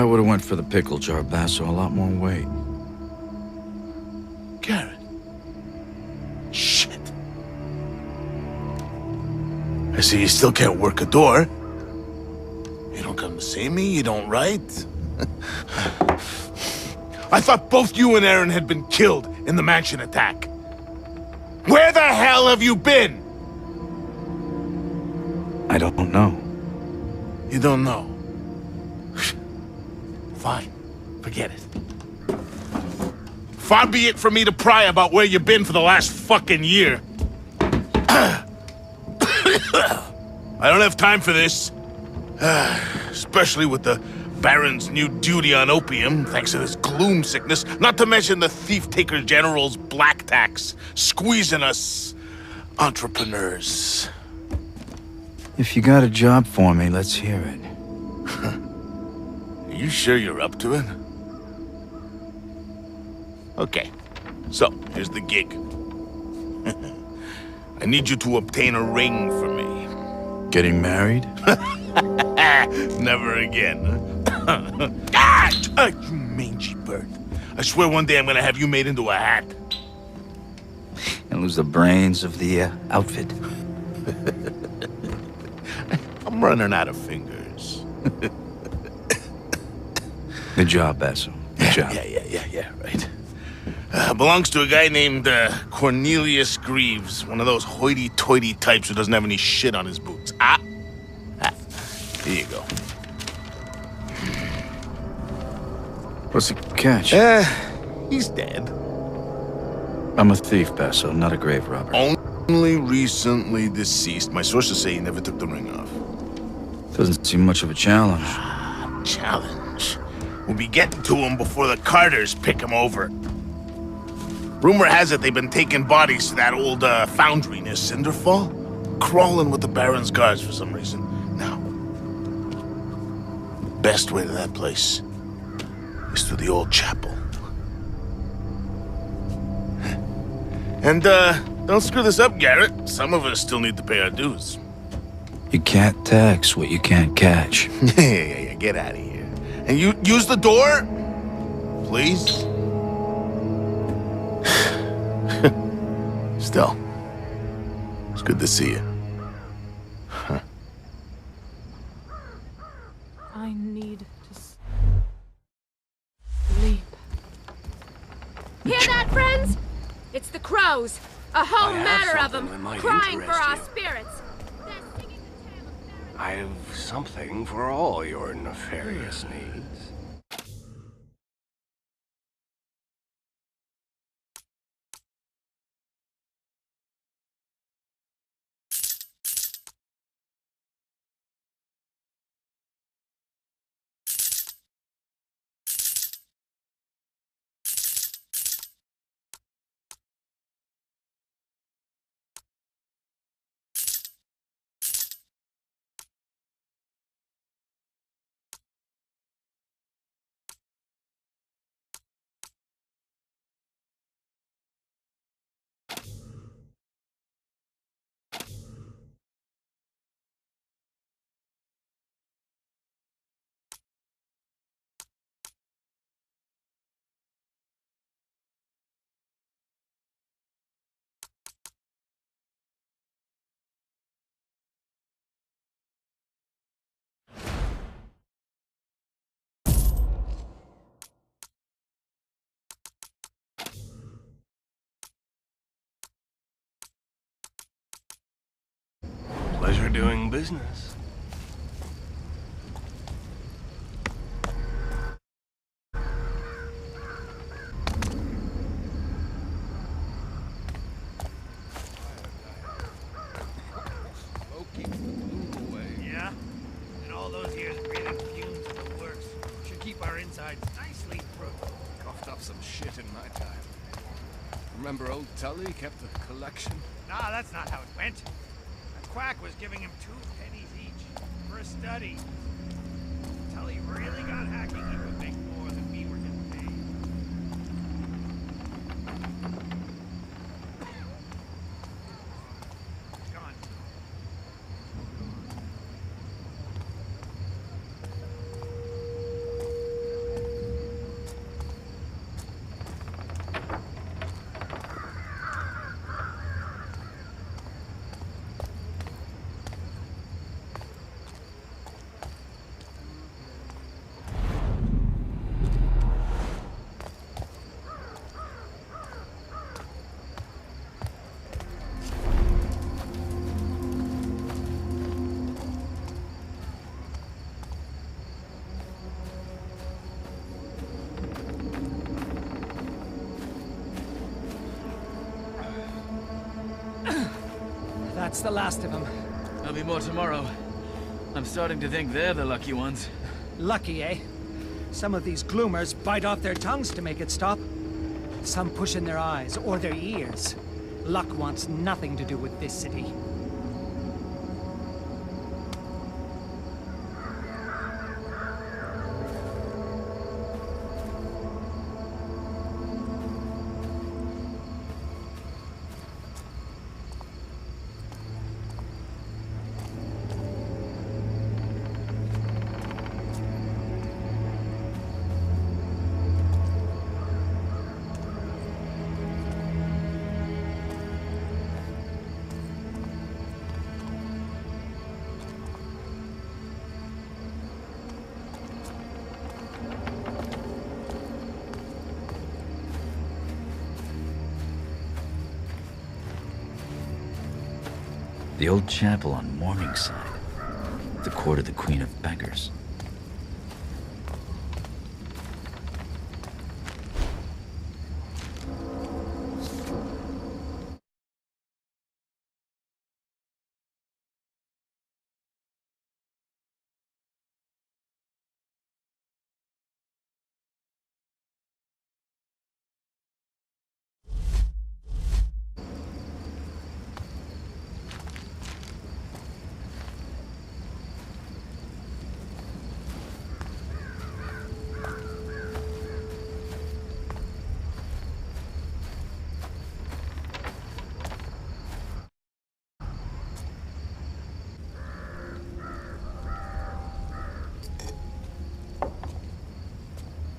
would have went for the pickle jar, Basso. A lot more weight. Garrett. Shit. I see you still can't work a door. You don't come to see me, you don't write. I thought both you and Aaron had been killed in the mansion attack. Where the hell have you been? I don't know. You don't know. Fine. Forget it. Far be it for me to pry about where you've been for the last fucking year. I don't have time for this. Especially with the Baron's new duty on opium, thanks to this gloom sickness, not to mention the Thief-Taker General's black tax, squeezing us entrepreneurs. If you got a job for me, let's hear it. Are you sure you're up to it? Okay, so here's the gig. I need you to obtain a ring for me. Getting married? Never again, huh? Ah! You mangy bird. I swear one day I'm gonna have you made into a hat. And lose the brains of the outfit. I'm running out of fingers. Good job, Basso. Good job. Yeah, right. Belongs to a guy named Cornelius Greaves, one of those hoity-toity types who doesn't have any shit on his boots. Here you go. What's the catch? He's dead. I'm a thief, Basso, not a grave robber. Only recently deceased. My sources say he never took the ring off. Doesn't seem much of a challenge. Challenge. We'll be getting to him before the Carters pick him over. Rumor has it they've been taking bodies to that old foundry near Cinderfall. Crawling with the Baron's guards for some reason. Now, the best way to that place is through the old chapel. And, don't screw this up, Garrett. Some of us still need to pay our dues. You can't tax what you can't catch. Yeah. Get out of here. And you use the door? Please? Still, it's good to see you. Huh. I need to sleep. Hear that, friends? It's the crows. A whole matter of them, crying for our spirits. I have something for all your nefarious needs. Pleasure doing business. Yeah? And all those years breathing fumes of the works should keep our insides nicely through. Coughed up some shit in my time. Remember old Tully kept a collection? Nah, that's not how it went. A quack was giving him 2 pennies each for a study. Tully really got hacking, he would make more than we were getting paid. Gone. That's the last of them. There'll be more tomorrow. I'm starting to think they're the lucky ones. Lucky, eh? Some of these gloomers bite off their tongues to make it stop. Some push in their eyes or their ears. Luck wants nothing to do with this city. The old chapel on Morningside. The court of the Queen of Beggars.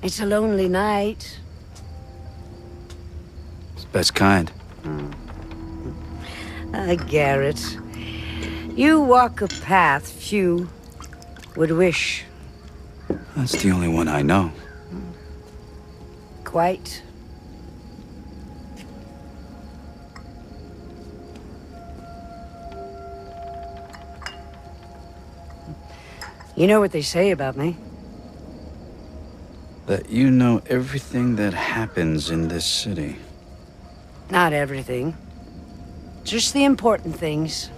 It's a lonely night. It's the best kind. Garrett. You walk a path few would wish. That's the only one I know. Quite. You know what they say about me? That you know everything that happens in this city. Not everything. Just the important things.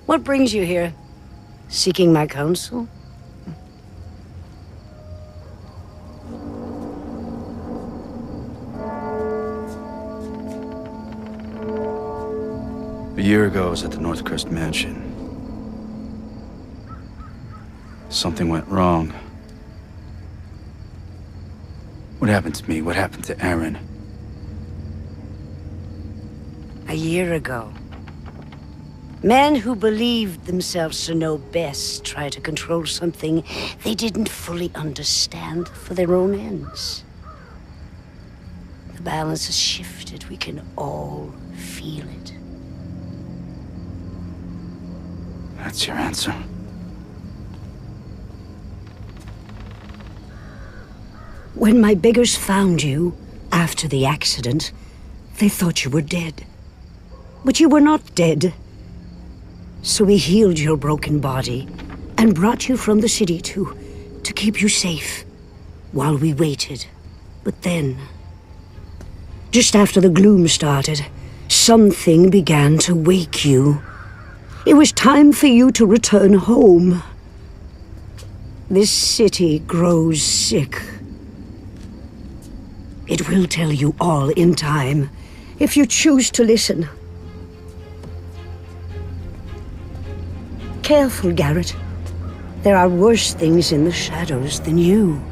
What brings you here? Seeking my counsel? A year ago, I was at the Northcrest Mansion. Something went wrong. What happened to me? What happened to Aaron? A year ago. Men who believed themselves to know best try to control something they didn't fully understand for their own ends. The balance has shifted. We can all feel it. That's your answer? When my beggars found you, after the accident, they thought you were dead. But you were not dead. So we healed your broken body and brought you from the city to keep you safe while we waited. But then, just after the gloom started, something began to wake you. It was time for you to return home. This city grows sick. It will tell you all in time, if you choose to listen. Careful, Garrett. There are worse things in the shadows than you.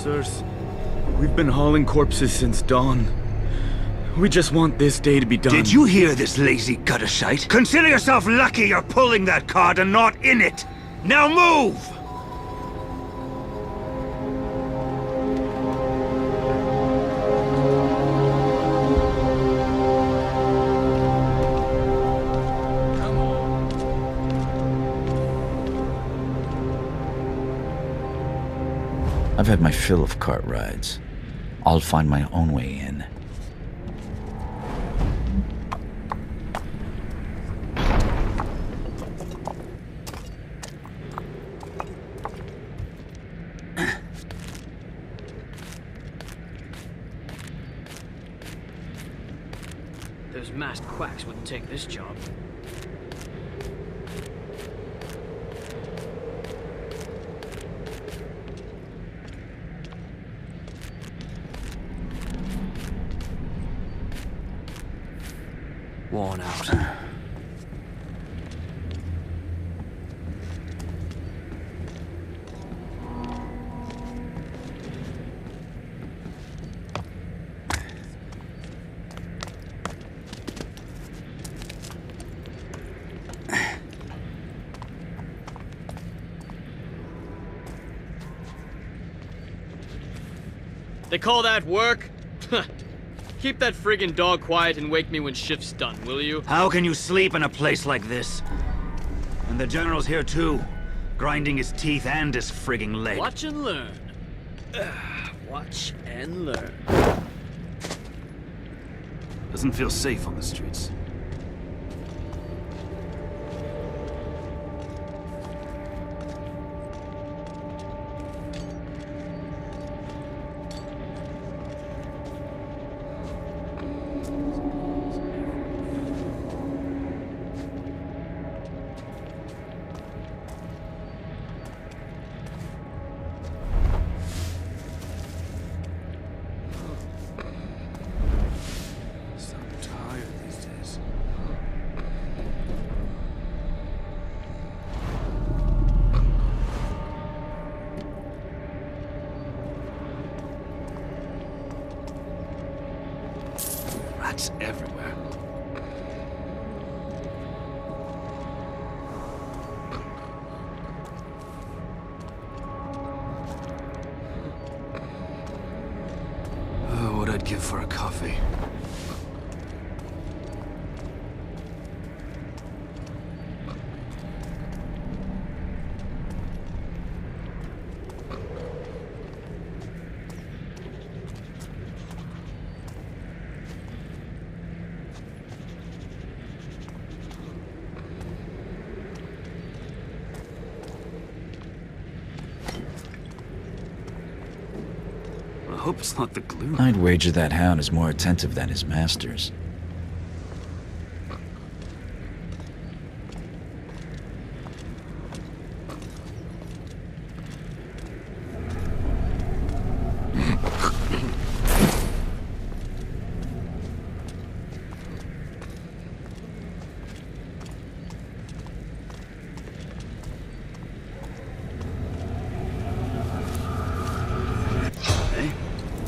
sirs. We've been hauling corpses since dawn. We just want this day to be done. Did you hear this lazy gutter shite? Consider yourself lucky you're pulling that card and not in it! Now move! I've had my fill of cart rides. I'll find my own way in. Those masked quacks wouldn't take this job. Worn out. They call that work? Keep that friggin' dog quiet and wake me when shift's done, will you? How can you sleep in a place like this? And the General's here too, grinding his teeth and his frigging leg. Watch and learn. Watch and learn. Doesn't feel safe on the streets. Rats everywhere. Oh, what I'd give for a coffee. I hope it's not the glue. I'd wager that hound is more attentive than his masters.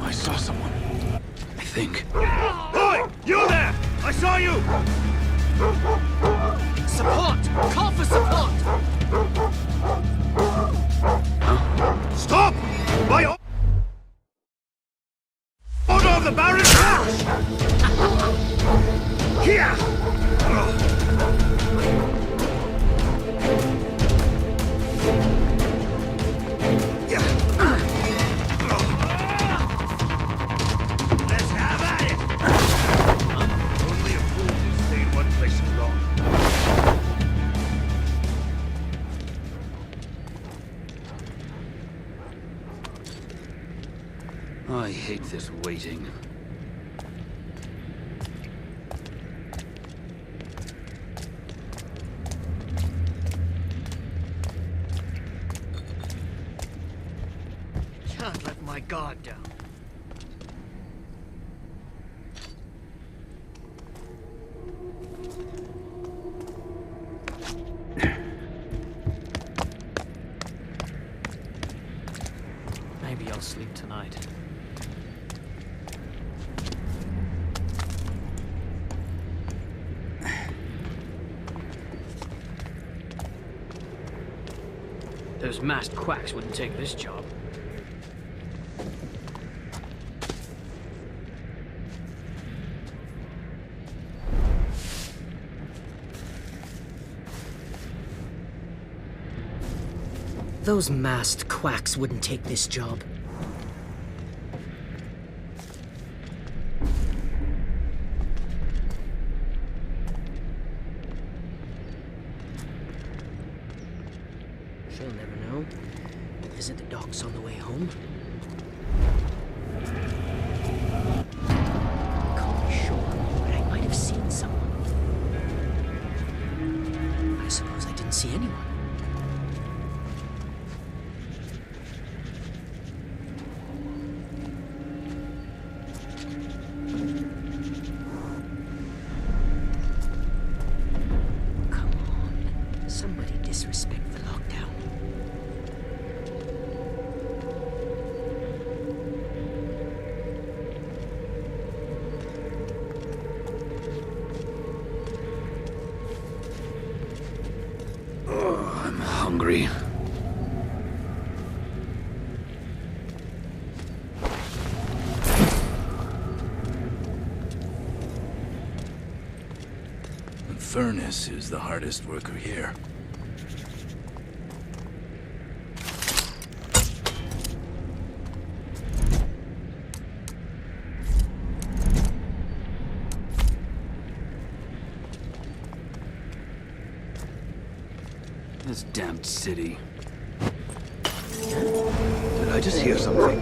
I saw someone. I think. Boy! You there! I saw you! Support! Call for support! Huh? Stop! By order of the Baron! Here! I hate this waiting. Can't let my guard down. Maybe I'll sleep tonight. Those masked quacks wouldn't take this job. Those masked quacks wouldn't take this job. She'll never know. Visit the docks on the way home. Can't be sure, but I might have seen someone. I suppose I didn't see anyone. Somebody disrespect the lockdown. Oh, I'm hungry. The furnace is the hardest worker here. This damned city. Did I just hear something?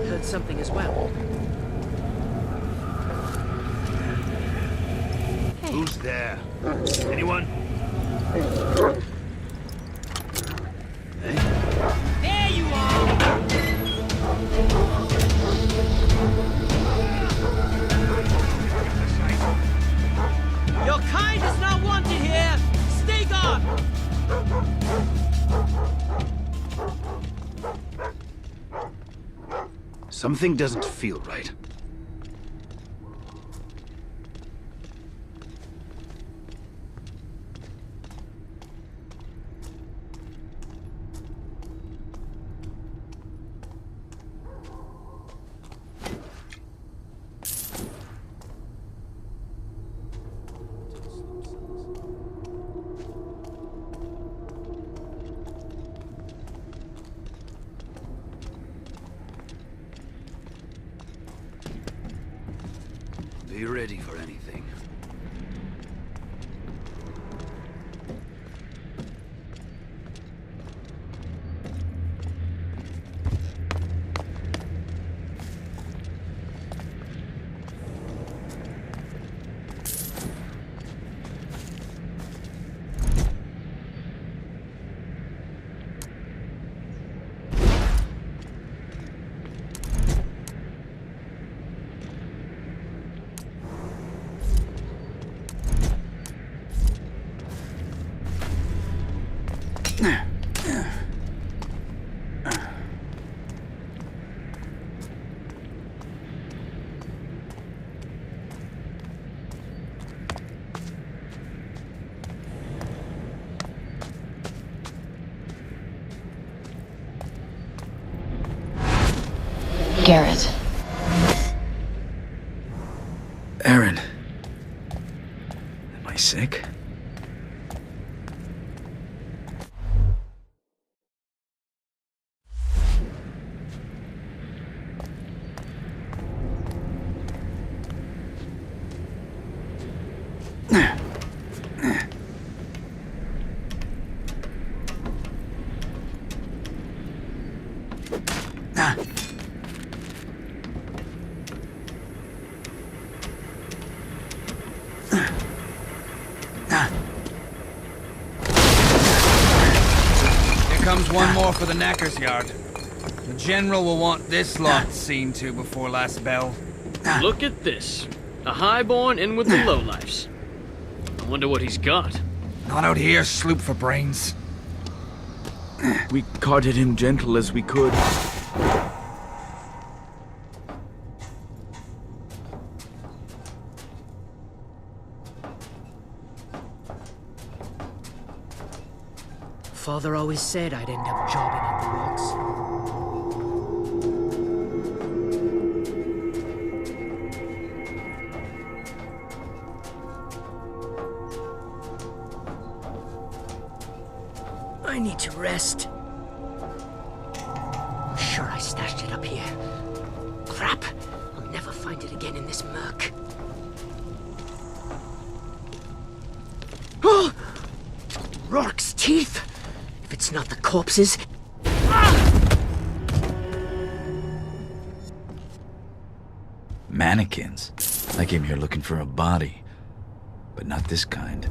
Heard something as well. Who's there? Anyone? There you are! Your kind is not wanted here! Stay gone! Something doesn't feel right. Be ready for anything. Garrett. Aaron. Am I sick? Comes one more for the knacker's yard. The General will want this lot seen to before last bell. Look at this. A highborn in with the lowlifes. I wonder what he's got. Not out here, sloop for brains. We carted him gentle as we could. Father always said I'd end up jobbing at the works. I need to rest. I'm sure I stashed it up here. Crap! I'll never find it again in this murk. Oh! Rourke's teeth! If it's not the corpses... Mannequins? I came here looking for a body, but not this kind.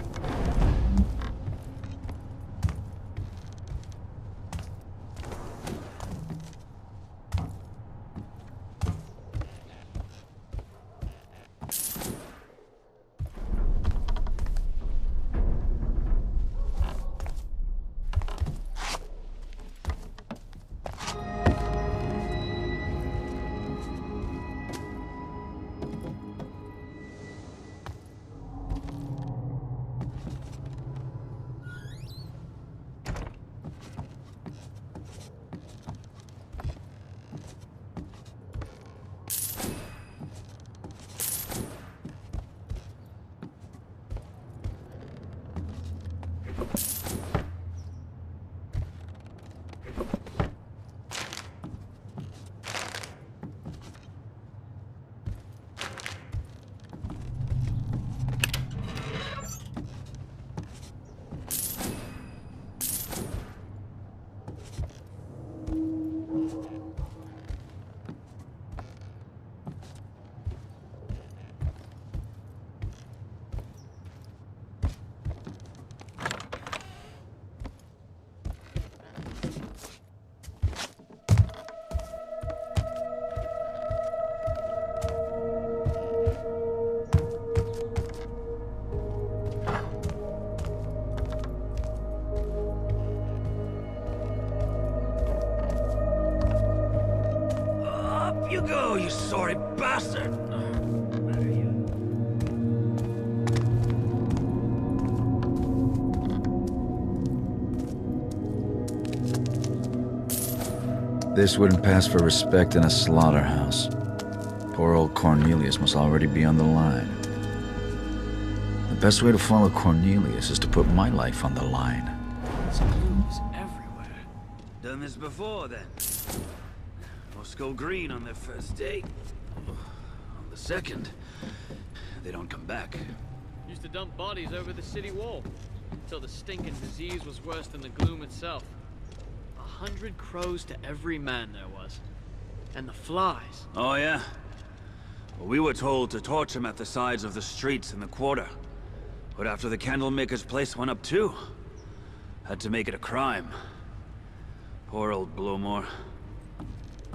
You go, you sorry bastard! This wouldn't pass for respect in a slaughterhouse. Poor old Cornelius must already be on the line. The best way to follow Cornelius is to put my life on the line. There's clues everywhere. Done this before, then. Most go green on their first date. On the second, they don't come back. Used to dump bodies over the city wall. Until the stinking disease was worse than the gloom itself. 100 crows to every man there was. And the flies. Oh, yeah? Well, we were told to torch them at the sides of the streets in the quarter. But after the candlemaker's place went up too, had to make it a crime. Poor old Blowmore.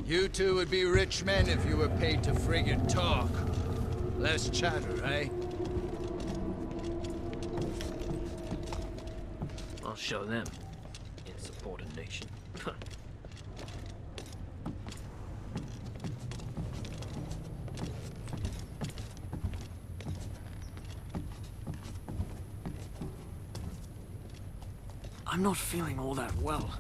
You two would be rich men if you were paid to friggin' talk. Less chatter, eh? I'll show them. Insubordination. I'm not feeling all that well.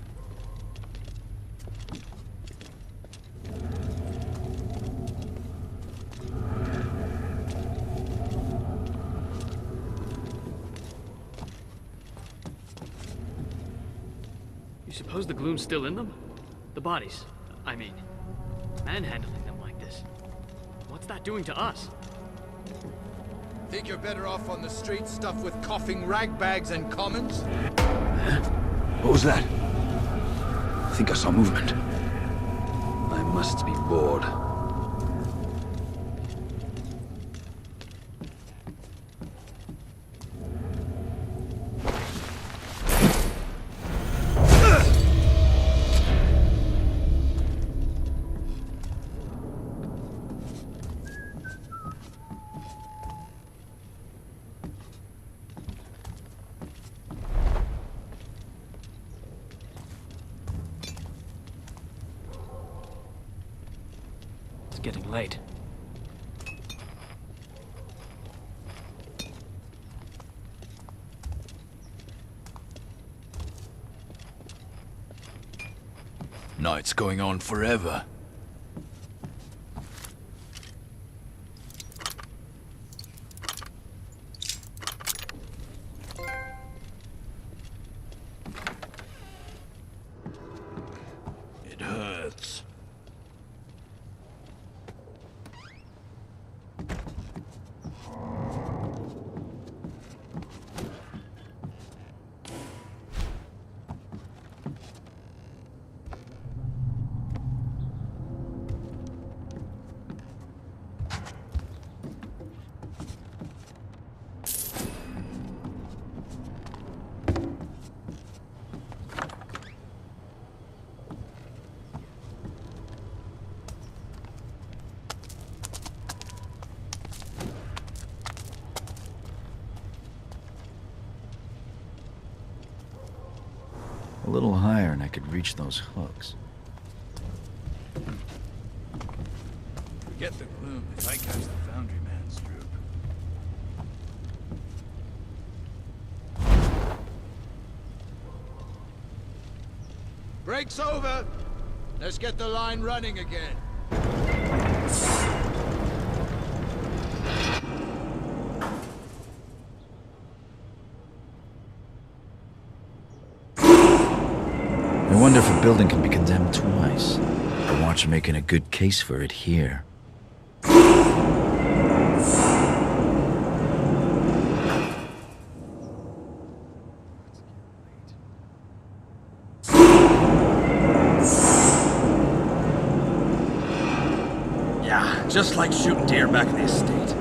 You suppose the gloom's still in them? The bodies, I mean. Manhandling them like this. What's that doing to us? Think you're better off on the street stuffed with coughing ragbags and commons? What was that? I think I saw movement. I must be bored. Getting late. Night's going on forever. It hurts. A little higher and I could reach those hooks. Forget the gloom if I catch the foundry man's droop. Break's over. Let's get the line running again. I wonder if a building can be condemned twice. I watch making a good case for it here. Yeah, just like shooting deer back in the estate.